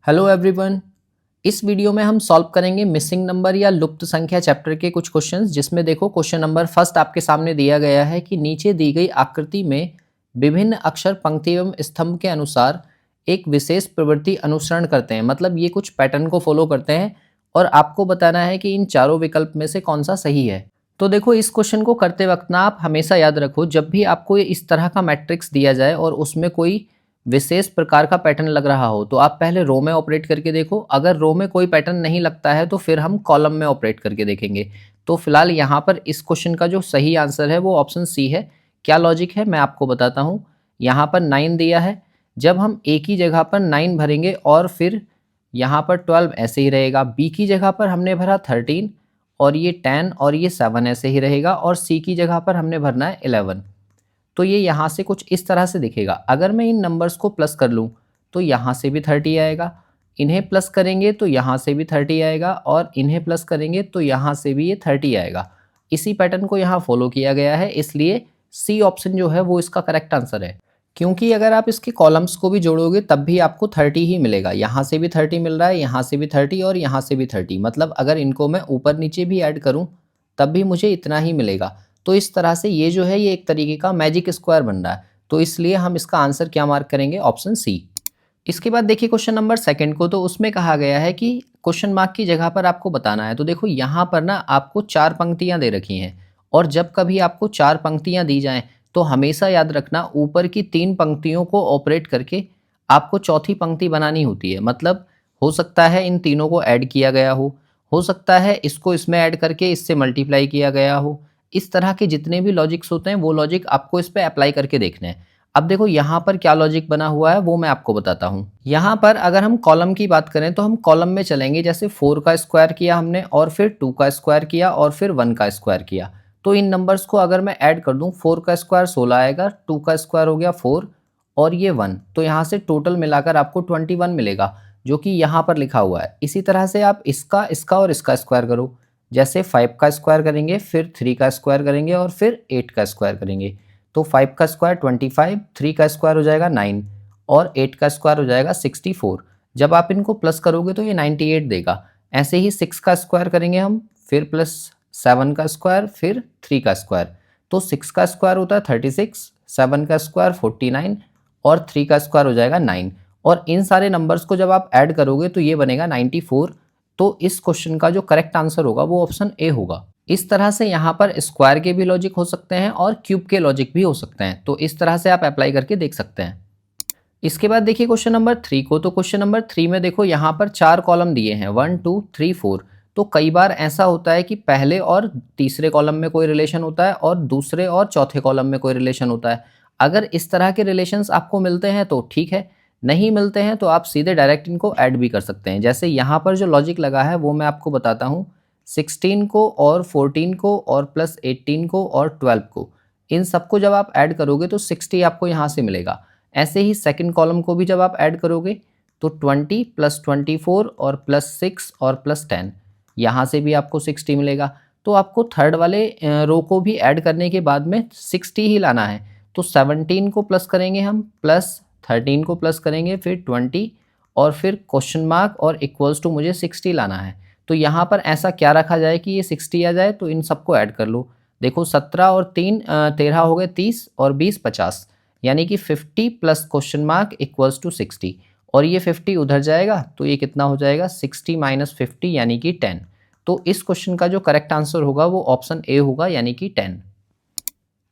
Hello everyone. इस video में हम सॉल्व करेंगे मिसिंग नंबर या लुप्त संख्या चैप्टर के कुछ क्वेश्चंस, जिसमें देखो क्वेश्चन नंबर फर्स्ट आपके सामने दिया गया है कि नीचे दी गई आकृति में विभिन्न अक्षर पंक्ति एवं स्तंभ के अनुसार एक विशेष प्रवृत्ति अनुसरण करते हैं। मतलब ये कुछ पैटर्न को फॉलो करते हैं और आपको बताना है कि इन चारों विकल्प में से कौन सा सही है। तो देखो, इस क्वेश्चन को करते वक्त ना आप हमेशा याद रखो, जब भी आपको इस तरह का मैट्रिक्स दिया जाए और उसमें कोई विशेष प्रकार का पैटर्न लग रहा हो तो आप पहले रो में ऑपरेट करके देखो। अगर रो में कोई पैटर्न नहीं लगता है तो फिर हम कॉलम में ऑपरेट करके देखेंगे। तो फिलहाल यहाँ पर इस क्वेश्चन का जो सही आंसर है वो ऑप्शन सी है। क्या लॉजिक है मैं आपको बताता हूँ। यहाँ पर 9 दिया है, जब हम ए की जगह पर 9 भरेंगे और फिर यहाँ पर 12 ऐसे ही रहेगा। बी की जगह पर हमने भरा 13 और ये 10 और ये 7 ऐसे ही रहेगा, और सी की जगह पर हमने भरना है 11। तो ये यहाँ से कुछ इस तरह से दिखेगा। अगर मैं इन नंबर्स को प्लस कर लूँ तो यहाँ से भी 30 आएगा, इन्हें प्लस करेंगे तो यहाँ से भी 30 आएगा, और इन्हें प्लस करेंगे तो यहाँ से भी ये 30 आएगा। इसी पैटर्न को यहाँ फॉलो किया गया है, इसलिए सी ऑप्शन जो है वो इसका करेक्ट आंसर है। क्योंकि अगर आप इसके कॉलम्स को भी जोड़ोगे तब भी आपको 30 ही मिलेगा। यहाँ से भी 30 मिल रहा है, यहाँ से भी 30 और यहाँ से भी 30। मतलब अगर इनको मैं ऊपर नीचे भी ऐड करूँ तब भी मुझे इतना ही मिलेगा। तो इस तरह से ये जो है ये एक तरीके का मैजिक स्क्वायर बन रहा है। तो इसलिए हम इसका आंसर क्या मार्क करेंगे, ऑप्शन सी। इसके बाद देखिए क्वेश्चन नंबर सेकंड को, तो उसमें कहा गया है कि क्वेश्चन मार्क की जगह पर आपको बताना है। तो देखो यहाँ पर ना आपको 4 पंक्तियां दे रखी हैं, और जब कभी आपको 4 पंक्तियां दी जाएं तो हमेशा याद रखना ऊपर की 3 पंक्तियों को ऑपरेट करके आपको चौथी पंक्ति बनानी होती है। मतलब हो सकता है इन तीनों को ऐड किया गया हो सकता है इसको इसमें ऐड करके इससे मल्टीप्लाई किया गया हो। इस तरह के जितने भी लॉजिक्स होते हैं वो लॉजिक आपको इस पे अप्लाई करके देखने हैं। अब देखो यहाँ पर क्या लॉजिक बना हुआ है वो मैं आपको बताता हूँ। यहाँ पर अगर हम कॉलम की बात करें तो हम कॉलम में चलेंगे। जैसे 4 का स्क्वायर किया हमने, और फिर 2 का स्क्वायर किया, और फिर 1 का स्क्वायर किया। तो इन नंबर्स को अगर मैं ऐड कर दूँ, 4 का स्क्वायर 16 आएगा, 2 का स्क्वायर हो गया 4 और ये 1, तो यहाँ से टोटल मिलाकर आपको 21 मिलेगा, जो कि यहाँ पर लिखा हुआ है। इसी तरह से आप इसका इसका और इसका स्क्वायर करो। जैसे 5 का स्क्वायर करेंगे, फिर 3 का स्क्वायर करेंगे, और फिर 8 का स्क्वायर करेंगे। तो 5 का स्क्वायर 25, 3 का स्क्वायर हो जाएगा 9 और 8 का स्क्वायर हो जाएगा 64। जब आप इनको प्लस करोगे तो ये 98 देगा। ऐसे ही 6 का स्क्वायर करेंगे हम, फिर प्लस 7 का स्क्वायर, फिर 3 का स्क्वायर। तो 6 का स्क्वायर होता है 36, 7 का स्क्वायर 49 और 3 का स्क्वायर हो जाएगा 9। और इन सारे नंबर्स को जब आप ऐड करोगे तो ये बनेगा 94। तो इस क्वेश्चन का जो करेक्ट आंसर होगा वो ऑप्शन ए होगा। इस तरह से यहाँ पर स्क्वायर के भी लॉजिक हो सकते हैं और क्यूब के लॉजिक भी हो सकते हैं। तो इस तरह से आप अप्लाई करके देख सकते हैं। इसके बाद देखिए क्वेश्चन नंबर 3 को, तो क्वेश्चन नंबर 3 में देखो यहाँ पर 4 कॉलम दिए हैं, 1 2 3 4। तो कई बार ऐसा होता है कि पहले और तीसरे कॉलम में कोई रिलेशन होता है और दूसरे और चौथे कॉलम में कोई रिलेशन होता है। अगर इस तरह के रिलेशंस आपको मिलते हैं तो ठीक है, नहीं मिलते हैं तो आप सीधे डायरेक्ट इनको ऐड भी कर सकते हैं। जैसे यहाँ पर जो लॉजिक लगा है वो मैं आपको बताता हूँ। 16 को और 14 को और प्लस 18 को और 12 को, इन सबको जब आप ऐड करोगे तो 60 आपको यहाँ से मिलेगा। ऐसे ही सेकंड कॉलम को भी जब आप ऐड करोगे तो 20 प्लस 24 और प्लस 6 और प्लस 10, यहाँ से भी आपको 60 मिलेगा। तो आपको थर्ड वाले रो को भी ऐड करने के बाद में 60 ही लाना है। तो 17 को प्लस करेंगे हम, प्लस 13 को प्लस करेंगे, फिर 20 और फिर क्वेश्चन मार्क और इक्वल्स टू मुझे 60 लाना है। तो यहाँ पर ऐसा क्या रखा जाए कि ये 60 आ जाए, तो इन सबको ऐड कर लो। देखो 17 और 3 13 हो गए 30 और 20 50, यानी कि 50 plus question mark equals to 60। और ये 50 उधर जाएगा तो ये कितना हो जाएगा, 60 माइनस 50 यानी कि 10। तो इस क्वेश्चन का जो करेक्ट आंसर होगा वो ऑप्शन ए होगा, यानी कि 10।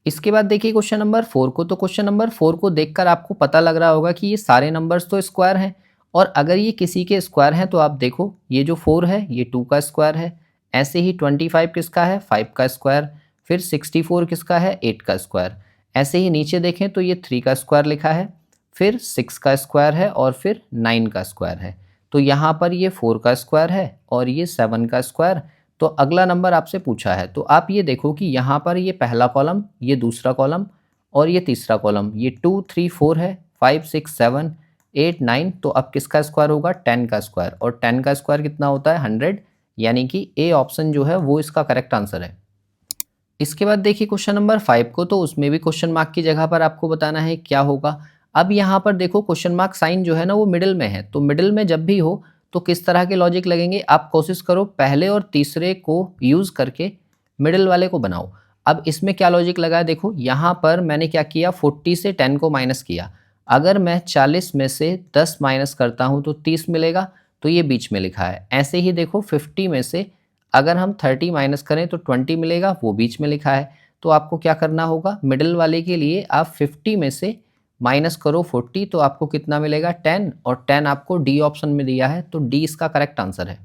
इसके बाद देखिए क्वेश्चन नंबर 4 को, तो क्वेश्चन नंबर 4 को देखकर आपको पता लग रहा होगा कि ये सारे नंबर्स तो स्क्वायर हैं, और अगर ये किसी के स्क्वायर हैं तो आप देखो ये जो 4 है ये 2 का स्क्वायर है। ऐसे ही 25 किसका है, 5 का स्क्वायर। फिर 64 किसका है, 8 का स्क्वायर। ऐसे ही नीचे देखें तो ये 3 का स्क्वायर लिखा है, फिर 6 का स्क्वायर है, और फिर 9 का स्क्वायर है। तो यहाँ पर ये 4 का स्क्वायर है और ये 7 का स्क्वायर। तो अगला नंबर आपसे पूछा है, तो आप ये देखो कि यहाँ पर ये पहला कॉलम, ये दूसरा कॉलम और ये तीसरा कॉलम, ये 2 3 4 है, 5 6 7 8 9। तो अब किसका स्क्वायर होगा, 10 का स्क्वायर। और 10 का स्क्वायर कितना होता है, 100, यानी कि ए ऑप्शन जो है वो इसका करेक्ट आंसर है। इसके बाद देखिए क्वेश्चन नंबर 5 को, तो उसमें भी क्वेश्चन मार्क की जगह पर आपको बताना है क्या होगा। अब यहाँ पर देखो क्वेश्चन मार्क साइन जो है ना वो मिडिल में है, तो मिडिल में जब भी हो तो किस तरह के लॉजिक लगेंगे, आप कोशिश करो पहले और तीसरे को यूज़ करके मिडिल वाले को बनाओ। अब इसमें क्या लॉजिक लगा है, देखो यहाँ पर मैंने क्या किया, 40 से 10 को माइनस किया। अगर मैं 40 में से 10 माइनस करता हूँ तो 30 मिलेगा, तो ये बीच में लिखा है। ऐसे ही देखो 50 में से अगर हम 30 माइनस करें तो 20 मिलेगा, वो बीच में लिखा है। तो आपको क्या करना होगा, मिडिल वाले के लिए आप 50 में से माइनस करो 40, तो आपको कितना मिलेगा 10, और 10 आपको डी ऑप्शन में दिया है, तो डी इसका करेक्ट आंसर है।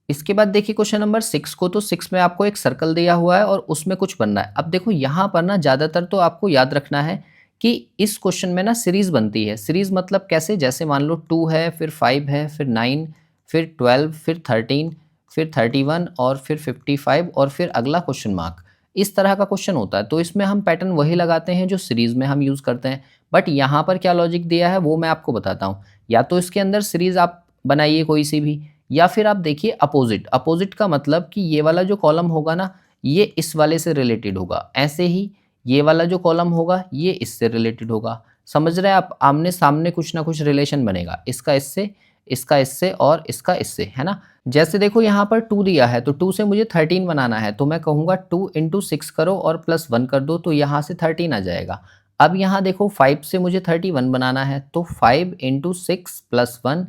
इसके बाद देखिए क्वेश्चन नंबर 6 को, तो 6 में आपको एक सर्कल दिया हुआ है और उसमें कुछ बनना है। अब देखो यहाँ पर ना ज़्यादातर तो आपको याद रखना है कि इस क्वेश्चन में ना सीरीज बनती है। सीरीज मतलब कैसे, जैसे मान लो 2 है, फिर 5 है, फिर 9, फिर 12, फिर 13, फिर 31 और फिर 55 और फिर अगला क्वेश्चन मार्क, इस तरह का क्वेश्चन होता है। तो इसमें हम पैटर्न वही लगाते हैं जो सीरीज में हम यूज़ करते हैं। बट यहाँ पर क्या लॉजिक दिया है वो मैं आपको बताता हूँ। या तो इसके अंदर सीरीज आप बनाइए कोई सी भी, या फिर आप देखिए अपोजिट। अपोजिट का मतलब कि ये वाला जो कॉलम होगा ना ये इस वाले से रिलेटेड होगा, ऐसे ही ये वाला जो कॉलम होगा ये इससे रिलेटेड होगा। समझ रहे हैं आप, आमने सामने कुछ ना कुछ रिलेशन बनेगा, इसका इससे, इसका इससे और इसका इससे, है ना। जैसे देखो यहाँ पर 2 दिया है, तो 2 से मुझे 13 बनाना है, तो मैं कहूँगा 2 इंटू 6 करो और प्लस 1 कर दो, तो यहाँ से 13 आ जाएगा। अब यहाँ देखो 5 से मुझे 31 बनाना है, तो 5 इंटू 6 प्लस 1,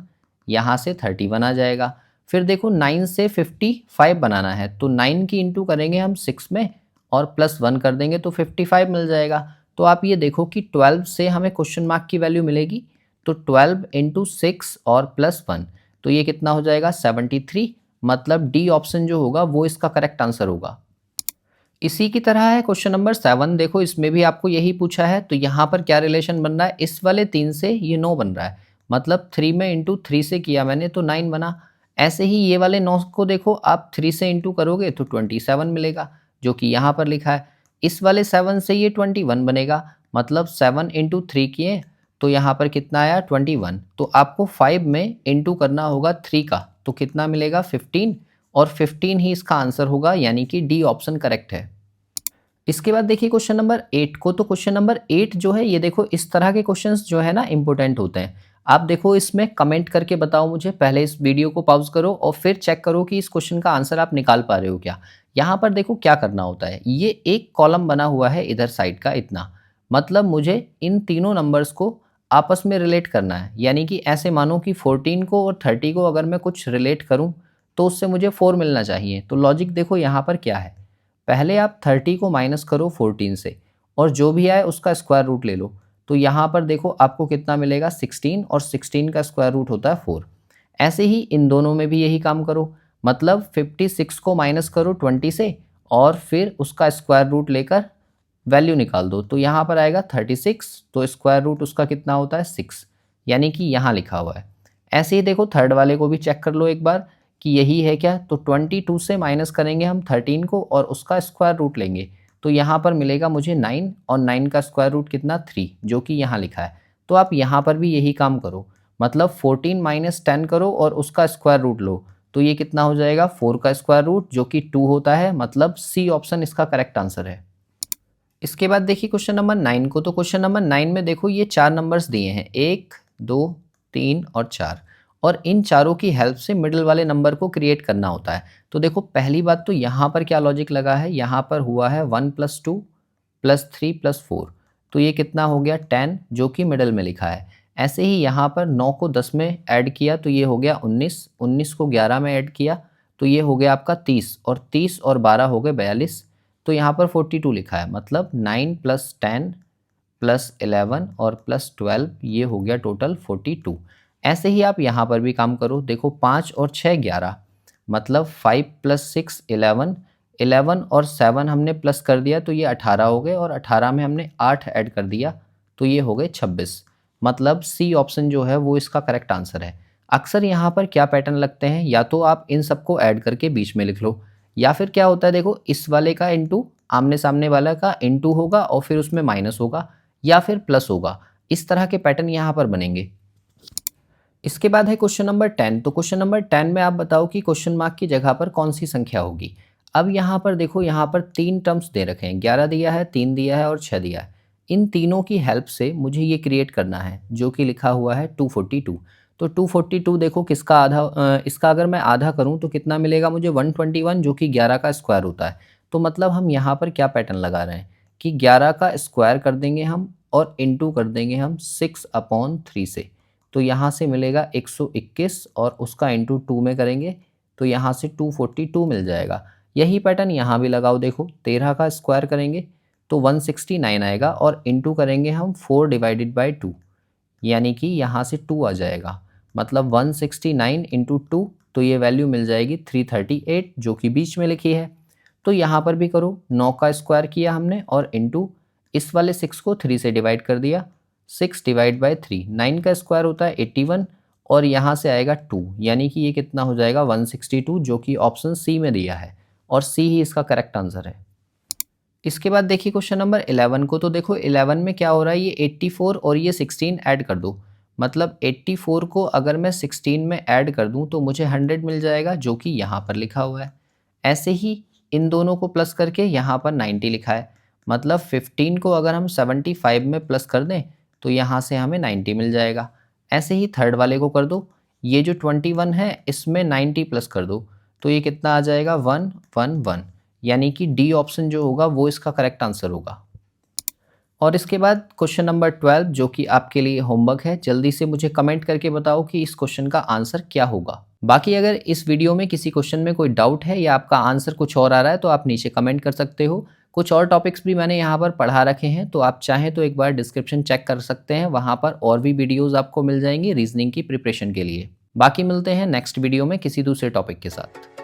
यहाँ से 31 आ जाएगा। फिर देखो 9 से 55 बनाना है, तो 9 की इंटू करेंगे हम 6 में और प्लस 1 कर देंगे तो 55 मिल जाएगा। तो आप ये देखो कि 12 से हमें क्वेश्चन मार्क की वैल्यू मिलेगी, तो 12 इंटू 6 और प्लस 1, तो ये कितना हो जाएगा 73। मतलब डी ऑप्शन जो होगा वो इसका करेक्ट आंसर होगा। इसी की तरह है क्वेश्चन नंबर 7, देखो इसमें भी आपको यही पूछा है। तो यहाँ पर क्या रिलेशन बन रहा है, इस वाले 3 से ये 9 बन रहा है, मतलब 3 में इंटू 3 से किया मैंने तो 9 बना। ऐसे ही ये वाले 9 को देखो आप 3 से इंटू करोगे तो 27 मिलेगा, जो कि यहाँ पर लिखा है। इस वाले 7 से ये 21 बनेगा, मतलब 7 इंटू 3 किए तो यहाँ पर कितना आया 21। तो आपको 5 में इंटू करना होगा 3 का, तो कितना मिलेगा 15, और 15 ही इसका आंसर होगा, यानी कि डी ऑप्शन करेक्ट है। इसके बाद देखिए क्वेश्चन नंबर 8 को, तो क्वेश्चन नंबर 8 जो है ये देखो इस तरह के क्वेश्चंस जो है ना इंपॉर्टेंट होते हैं। आप देखो इसमें कमेंट करके बताओ मुझे, पहले इस वीडियो को पॉज करो और फिर चेक करो कि इस क्वेश्चन का आंसर आप निकाल पा रहे हो क्या। यहाँ पर देखो क्या करना होता है, ये एक कॉलम बना हुआ है इधर साइड का इतना, मतलब मुझे इन तीनों नंबर्स को आपस में रिलेट करना है। यानी कि ऐसे मानो कि 14 को और 30 को अगर मैं कुछ रिलेट करूँ तो उससे मुझे 4 मिलना चाहिए। तो लॉजिक देखो यहाँ पर क्या है, पहले आप 30 को माइनस करो 14 से और जो भी आए उसका स्क्वायर रूट ले लो। तो यहाँ पर देखो आपको कितना मिलेगा 16, और 16 का स्क्वायर रूट होता है 4। ऐसे ही इन दोनों में भी यही काम करो, मतलब 56 को माइनस करो 20 से और फिर उसका स्क्वायर रूट लेकर वैल्यू निकाल दो। तो यहाँ पर आएगा 36, तो स्क्वायर रूट उसका कितना होता है 6, यानी कि यहाँ लिखा हुआ है। ऐसे ही देखो थर्ड वाले को भी चेक कर लो एक बार कि यही है क्या। तो 22 से माइनस करेंगे हम 13 को और उसका स्क्वायर रूट लेंगे, तो यहाँ पर मिलेगा मुझे 9, और 9 का स्क्वायर रूट कितना 3, जो कि यहाँ लिखा है। तो आप यहाँ पर भी यही काम करो, मतलब 14 माइनस 10 करो और उसका स्क्वायर रूट लो, तो ये कितना हो जाएगा 4 का स्क्वायर रूट, जो कि 2 होता है। मतलब सी ऑप्शन इसका करेक्ट आंसर है। इसके बाद देखिए क्वेश्चन नंबर 9 को, तो क्वेश्चन नंबर 9 में देखो ये 4 नंबर्स दिए हैं, 1, 2, 3 और 4, और इन चारों की हेल्प से मिडिल वाले नंबर को क्रिएट करना होता है। तो देखो पहली बात तो यहाँ पर क्या लॉजिक लगा है, यहाँ पर हुआ है 1 + 2 + 3 + 4, तो ये कितना हो गया 10, जो कि मिडिल में लिखा है। ऐसे ही यहाँ पर 9 को 10 में ऐड किया तो ये हो गया 19, 19 को 11 में ऐड किया तो ये हो गया आपका 30, और 30 और 12 हो गए 42, तो यहाँ पर 42 लिखा है। मतलब 9 + 10 + 11 और +12, ये हो गया टोटल 42। ऐसे ही आप यहाँ पर भी काम करो, देखो 5 और 6 11, मतलब 5 + 6 11, 11 और 7 हमने प्लस कर दिया तो ये 18 हो गए, और 18 में हमने 8 ऐड कर दिया तो ये हो गए 26। मतलब सी ऑप्शन जो है वो इसका करेक्ट आंसर है। अक्सर यहाँ पर क्या पैटर्न लगते हैं, या तो आप इन सबको ऐड करके बीच में लिख लो, या फिर क्या होता है देखो इस वाले का इंटू आमने सामने वाला का इंटू होगा और फिर उसमें माइनस होगा या फिर प्लस होगा। इस तरह के पैटर्न यहाँ पर बनेंगे। इसके बाद है क्वेश्चन नंबर 10, तो क्वेश्चन नंबर 10 में आप बताओ कि क्वेश्चन मार्क की जगह पर कौन सी संख्या होगी। अब यहाँ पर देखो यहाँ पर 3 टर्म्स दे रखे हैं, 11 दिया है, 3 दिया है और 6 दिया है। इन तीनों की हेल्प से मुझे ये क्रिएट करना है जो कि लिखा हुआ है 242। तो 242 देखो किसका आधा, इसका अगर मैं आधा करूँ तो कितना मिलेगा मुझे 121, जो कि 11 का स्क्वायर होता है। तो मतलब हम यहाँ पर क्या पैटर्न लगा रहे हैं कि 11 का स्क्वायर कर देंगे हम और इनटू कर देंगे हम 6/3 से। तो यहाँ से मिलेगा 121 और उसका इंटू 2 में करेंगे तो यहाँ से 242 मिल जाएगा। यही पैटर्न यहाँ भी लगाओ, देखो 13 का स्क्वायर करेंगे तो 169 आएगा और इनटू करेंगे हम 4/2, यानी कि यहाँ से 2 आ जाएगा। मतलब 169 इंटू 2, तो ये वैल्यू मिल जाएगी 338, जो कि बीच में लिखी है। तो यहाँ पर भी करो, 9 का स्क्वायर किया हमने और इनटू इस वाले 6 को 3 से डिवाइड कर दिया, 6/3। 9 का स्क्वायर होता है 81 और यहाँ से आएगा 2, यानी कि ये कितना हो जाएगा 162, जो कि ऑप्शन सी में दिया है और सी ही इसका करेक्ट आंसर है। इसके बाद देखिए क्वेश्चन नंबर 11 को। तो देखो 11 में क्या हो रहा है, ये 84 और ये 16 ऐड कर दो। मतलब 84 को अगर मैं 16 में ऐड कर दूं तो मुझे 100 मिल जाएगा, जो कि यहाँ पर लिखा हुआ है। ऐसे ही इन दोनों को प्लस करके यहाँ पर 90 लिखा है। मतलब 15 को अगर हम 75 में प्लस कर दें तो यहाँ से हमें 90 मिल जाएगा। ऐसे ही थर्ड वाले को कर दो, ये जो 21 है इसमें 90 प्लस कर दो तो ये कितना आ जाएगा 111, यानी कि डी ऑप्शन जो होगा वो इसका करेक्ट आंसर होगा। और इसके बाद क्वेश्चन नंबर 12 जो कि आपके लिए होमवर्क है, जल्दी से मुझे कमेंट करके बताओ कि इस क्वेश्चन का आंसर क्या होगा। बाकी अगर इस वीडियो में किसी क्वेश्चन में कोई डाउट है या आपका आंसर कुछ और आ रहा है तो आप नीचे कमेंट कर सकते हो। कुछ और टॉपिक्स भी मैंने यहाँ पर पढ़ा रखे हैं, तो आप चाहें तो एक बार डिस्क्रिप्शन चेक कर सकते हैं, वहाँ पर और भी वीडियोज़ आपको मिल जाएंगी रीजनिंग की प्रिपरेशन के लिए। बाकी मिलते हैं नेक्स्ट वीडियो में किसी दूसरे टॉपिक के साथ।